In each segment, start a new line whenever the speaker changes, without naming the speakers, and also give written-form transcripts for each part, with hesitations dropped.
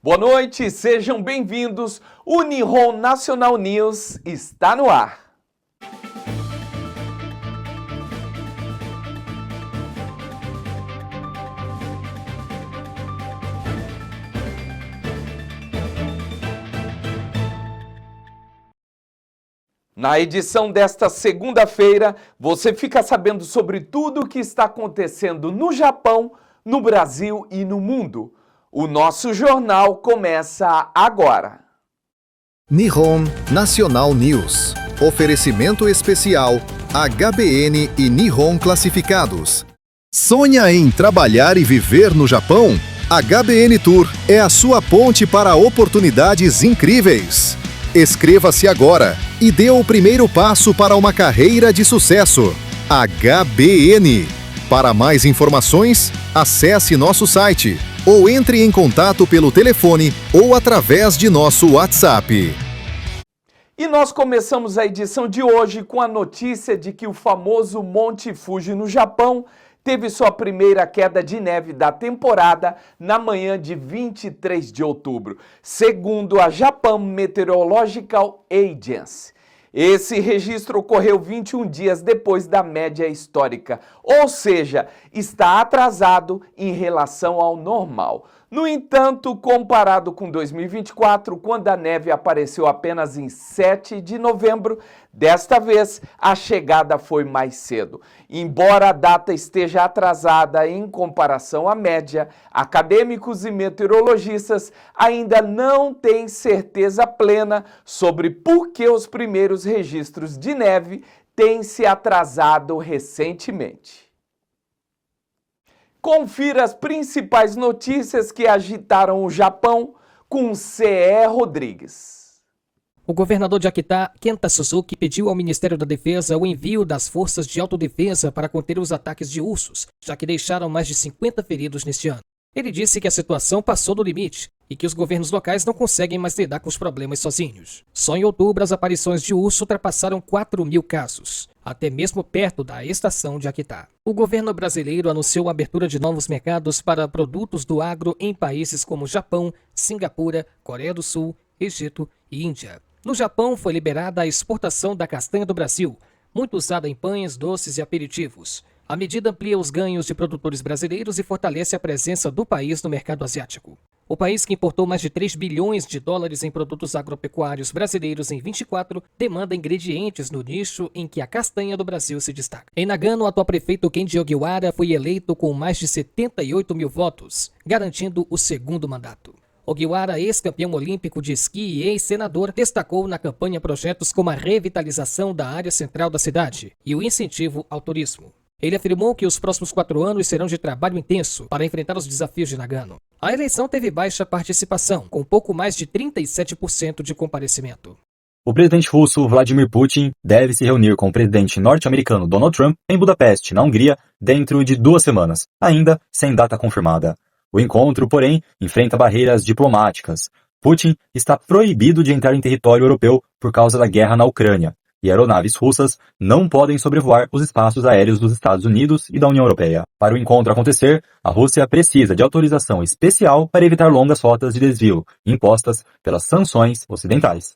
Boa noite, sejam bem-vindos. O Nihon National News está no ar. Na edição desta segunda-feira, você fica sabendo sobre tudo o que está acontecendo no Japão, no Brasil e no mundo. O nosso jornal começa agora.
Nihon National News. Oferecimento especial HBN e Nihon Classificados. Sonha em trabalhar e viver no Japão? HBN Tour é a sua ponte para oportunidades incríveis. Inscreva-se agora e dê o primeiro passo para uma carreira de sucesso. HBN. Para mais informações, acesse nosso site ou entre em contato pelo telefone ou através de nosso WhatsApp.
E nós começamos a edição de hoje com a notícia de que o famoso Monte Fuji no Japão teve sua primeira queda de neve da temporada na manhã de 23 de outubro, segundo a Japan Meteorological Agency. Esse registro ocorreu 21 dias depois da média histórica, ou seja, está atrasado em relação ao normal. No entanto, comparado com 2024, quando a neve apareceu apenas em 7 de novembro, desta vez a chegada foi mais cedo. Embora a data esteja atrasada em comparação à média, acadêmicos e meteorologistas ainda não têm certeza plena sobre por que os primeiros registros de neve têm se atrasado recentemente. Confira as principais notícias que agitaram o Japão com C.E. Rodrigues.
O governador de Akita, Kenta Suzuki, pediu ao Ministério da Defesa o envio das forças de autodefesa para conter os ataques de ursos, já que deixaram mais de 50 feridos neste ano. Ele disse que a situação passou do limite e que os governos locais não conseguem mais lidar com os problemas sozinhos. Só em outubro, as aparições de urso ultrapassaram 4.000 casos, até mesmo perto da estação de Akita. O governo brasileiro anunciou a abertura de novos mercados para produtos do agro em países como Japão, Singapura, Coreia do Sul, Egito e Índia. No Japão, foi liberada a exportação da castanha do Brasil, muito usada em pães, doces e aperitivos. A medida amplia os ganhos de produtores brasileiros e fortalece a presença do país no mercado asiático. O país, que importou mais de 3 bilhões de dólares em produtos agropecuários brasileiros em 24, demanda ingredientes no nicho em que a castanha do Brasil se destaca. Em Nagano, o atual prefeito Kenji Ogiwara foi eleito com mais de 78 mil votos, garantindo o segundo mandato. Ogiwara, ex-campeão olímpico de esqui e ex-senador, destacou na campanha projetos como a revitalização da área central da cidade e o incentivo ao turismo. Ele afirmou que os próximos 4 anos serão de trabalho intenso para enfrentar os desafios de Nagano. A eleição teve baixa participação, com pouco mais de 37% de comparecimento.
O presidente russo Vladimir Putin deve se reunir com o presidente norte-americano Donald Trump em Budapeste, na Hungria, dentro de 2 semanas, ainda sem data confirmada. O encontro, porém, enfrenta barreiras diplomáticas. Putin está proibido de entrar em território europeu por causa da guerra na Ucrânia, e aeronaves russas não podem sobrevoar os espaços aéreos dos Estados Unidos e da União Europeia. Para o encontro acontecer, a Rússia precisa de autorização especial para evitar longas rotas de desvio, impostas pelas sanções ocidentais.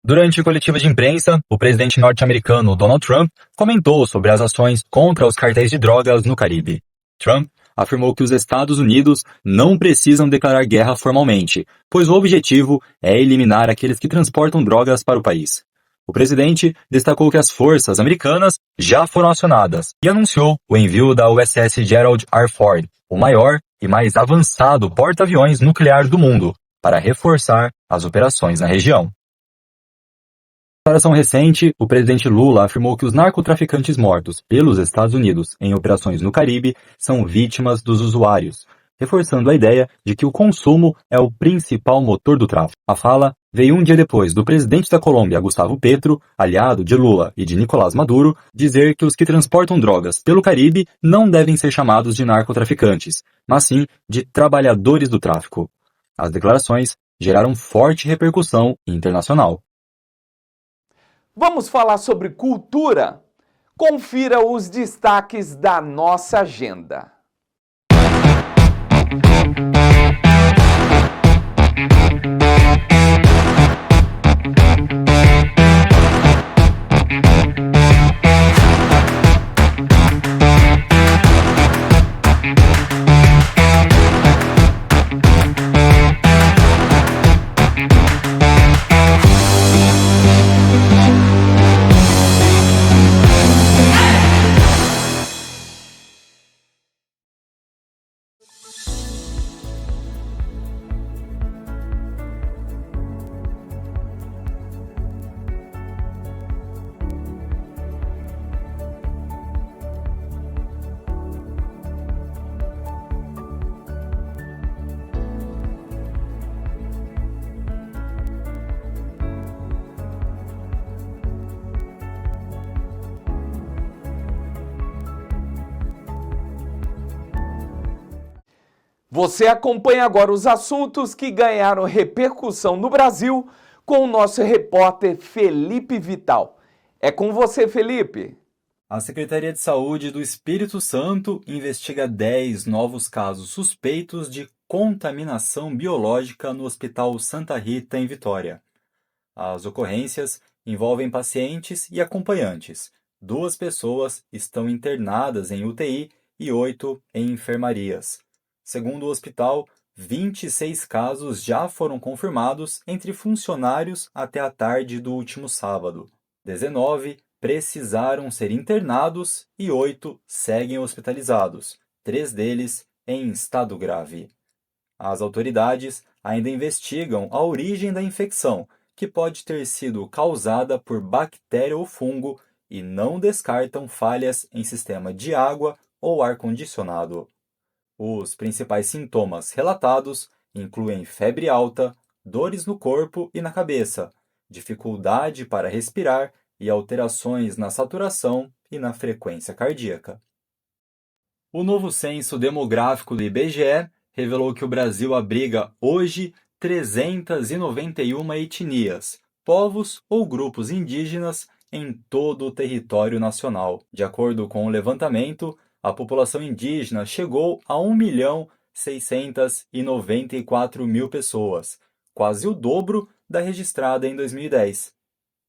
Durante coletiva de imprensa, o presidente norte-americano Donald Trump comentou sobre as ações contra os cartéis de drogas no Caribe. Trump afirmou que os Estados Unidos não precisam declarar guerra formalmente, pois o objetivo é eliminar aqueles que transportam drogas para o país. O presidente destacou que as forças americanas já foram acionadas e anunciou o envio da USS Gerald R. Ford, o maior e mais avançado porta-aviões nuclear do mundo, para reforçar as operações na região. Em declaração recente, o presidente Lula afirmou que os narcotraficantes mortos pelos Estados Unidos em operações no Caribe são vítimas dos usuários, reforçando a ideia de que o consumo é o principal motor do tráfico. A fala veio um dia depois do presidente da Colômbia, Gustavo Petro, aliado de Lula e de Nicolás Maduro, dizer que os que transportam drogas pelo Caribe não devem ser chamados de narcotraficantes, mas sim de trabalhadores do tráfico. As declarações geraram forte repercussão internacional.
Vamos falar sobre cultura? Confira os destaques da nossa agenda. Você acompanha agora os assuntos que ganharam repercussão no Brasil com o nosso repórter Felipe Vital. É com você, Felipe.
A Secretaria de Saúde do Espírito Santo investiga 10 novos casos suspeitos de contaminação biológica no Hospital Santa Rita, em Vitória. As ocorrências envolvem pacientes e acompanhantes. 2 pessoas estão internadas em UTI e 8 em enfermarias. Segundo o hospital, 26 casos já foram confirmados entre funcionários até a tarde do último sábado. 19 precisaram ser internados e 8 seguem hospitalizados, 3 deles em estado grave. As autoridades ainda investigam a origem da infecção, que pode ter sido causada por bactéria ou fungo, e não descartam falhas em sistema de água ou ar-condicionado. Os principais sintomas relatados incluem febre alta, dores no corpo e na cabeça, dificuldade para respirar e alterações na saturação e na frequência cardíaca. O novo censo demográfico do IBGE revelou que o Brasil abriga hoje 391 etnias, povos ou grupos indígenas em todo o território nacional. De acordo com o levantamento, a população indígena chegou a 1.694.000 pessoas, quase o dobro da registrada em 2010.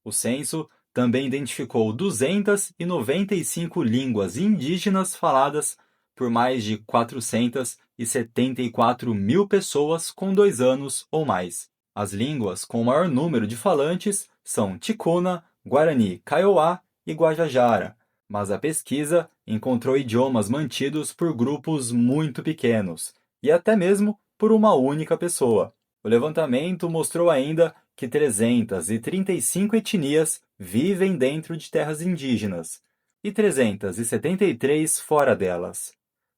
O censo também identificou 295 línguas indígenas faladas por mais de 474.000 pessoas com 2 anos ou mais. As línguas com o maior número de falantes são Ticuna, Guarani, Kaiowá e Guajajara, mas a pesquisa encontrou idiomas mantidos por grupos muito pequenos, e até mesmo por uma única pessoa. O levantamento mostrou ainda que 335 etnias vivem dentro de terras indígenas, e 373 fora delas.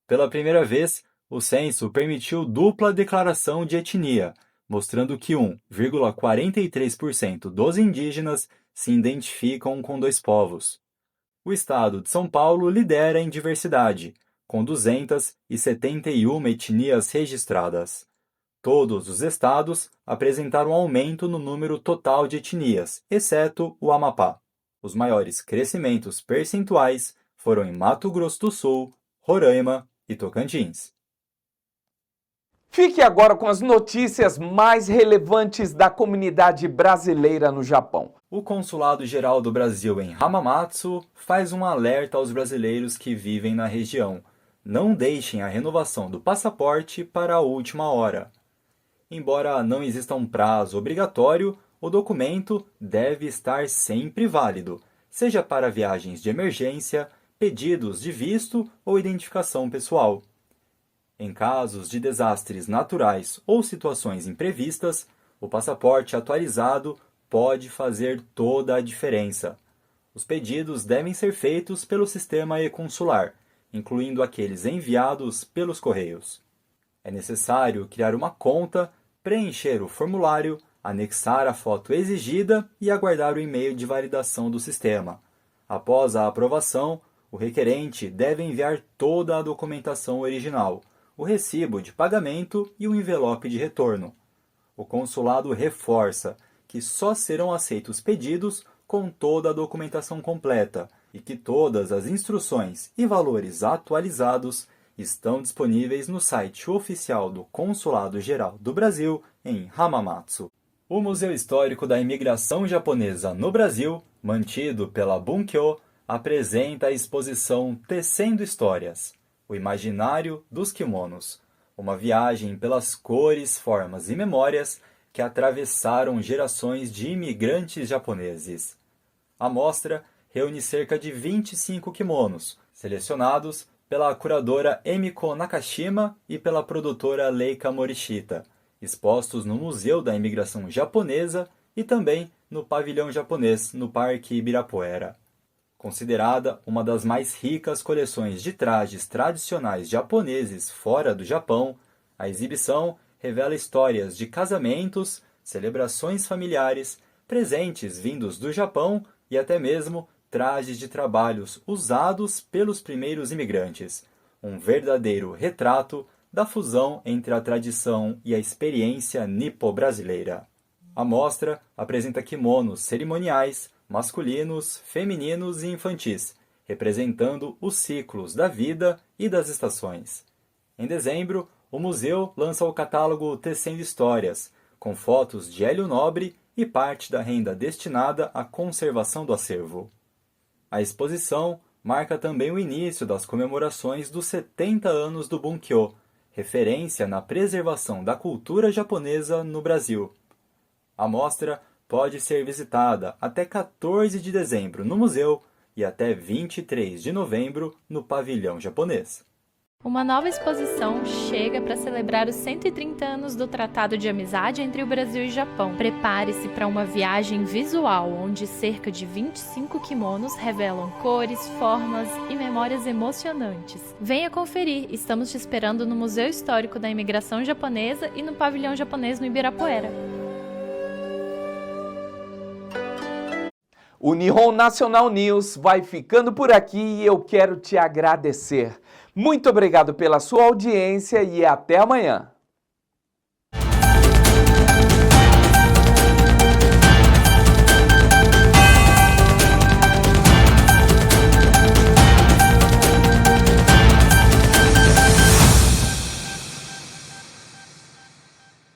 Pela primeira vez, o censo permitiu dupla declaração de etnia, mostrando que 1,43% dos indígenas se identificam com 2 povos. O estado de São Paulo lidera em diversidade, com 271 etnias registradas. Todos os estados apresentaram aumento no número total de etnias, exceto o Amapá. Os maiores crescimentos percentuais foram em Mato Grosso do Sul, Roraima e Tocantins.
Fique agora com as notícias mais relevantes da comunidade brasileira no Japão.
O Consulado-Geral do Brasil em Hamamatsu faz um alerta aos brasileiros que vivem na região. Não deixem a renovação do passaporte para a última hora. Embora não exista um prazo obrigatório, o documento deve estar sempre válido, seja para viagens de emergência, pedidos de visto ou identificação pessoal. Em casos de desastres naturais ou situações imprevistas, o passaporte atualizado pode fazer toda a diferença. Os pedidos devem ser feitos pelo sistema e-consular, incluindo aqueles enviados pelos correios. É necessário criar uma conta, preencher o formulário, anexar a foto exigida e aguardar o e-mail de validação do sistema. Após a aprovação, o requerente deve enviar toda a documentação original, o recibo de pagamento e o envelope de retorno. O consulado reforça que só serão aceitos pedidos com toda a documentação completa e que todas as instruções e valores atualizados estão disponíveis no site oficial do Consulado-Geral do Brasil em Hamamatsu. O Museu Histórico da Imigração Japonesa no Brasil, mantido pela Bunkyo, apresenta a exposição Tecendo Histórias, o imaginário dos kimonos, uma viagem pelas cores, formas e memórias que atravessaram gerações de imigrantes japoneses. A mostra reúne cerca de 25 kimonos, selecionados pela curadora Emiko Nakashima e pela produtora Leika Morishita, expostos no Museu da Imigração Japonesa e também no Pavilhão Japonês, no Parque Ibirapuera. Considerada uma das mais ricas coleções de trajes tradicionais japoneses fora do Japão, a exibição revela histórias de casamentos, celebrações familiares, presentes vindos do Japão e até mesmo trajes de trabalhos usados pelos primeiros imigrantes. Um verdadeiro retrato da fusão entre a tradição e a experiência nipo-brasileira. A mostra apresenta kimonos cerimoniais, masculinos, femininos e infantis, representando os ciclos da vida e das estações. Em dezembro, o museu lança o catálogo Tecendo Histórias, com fotos de Hélio Nobre e parte da renda destinada à conservação do acervo. A exposição marca também o início das comemorações dos 70 anos do Bunkyo, referência na preservação da cultura japonesa no Brasil. A mostra pode ser visitada até 14 de dezembro no museu e até 23 de novembro no pavilhão japonês.
Uma nova exposição chega para celebrar os 130 anos do Tratado de Amizade entre o Brasil e o Japão. Prepare-se para uma viagem visual, onde cerca de 25 kimonos revelam cores, formas e memórias emocionantes. Venha conferir, estamos te esperando no Museu Histórico da Imigração Japonesa e no Pavilhão Japonês no Ibirapuera.
O Nihon National News vai ficando por aqui e eu quero te agradecer. Muito obrigado pela sua audiência e até amanhã.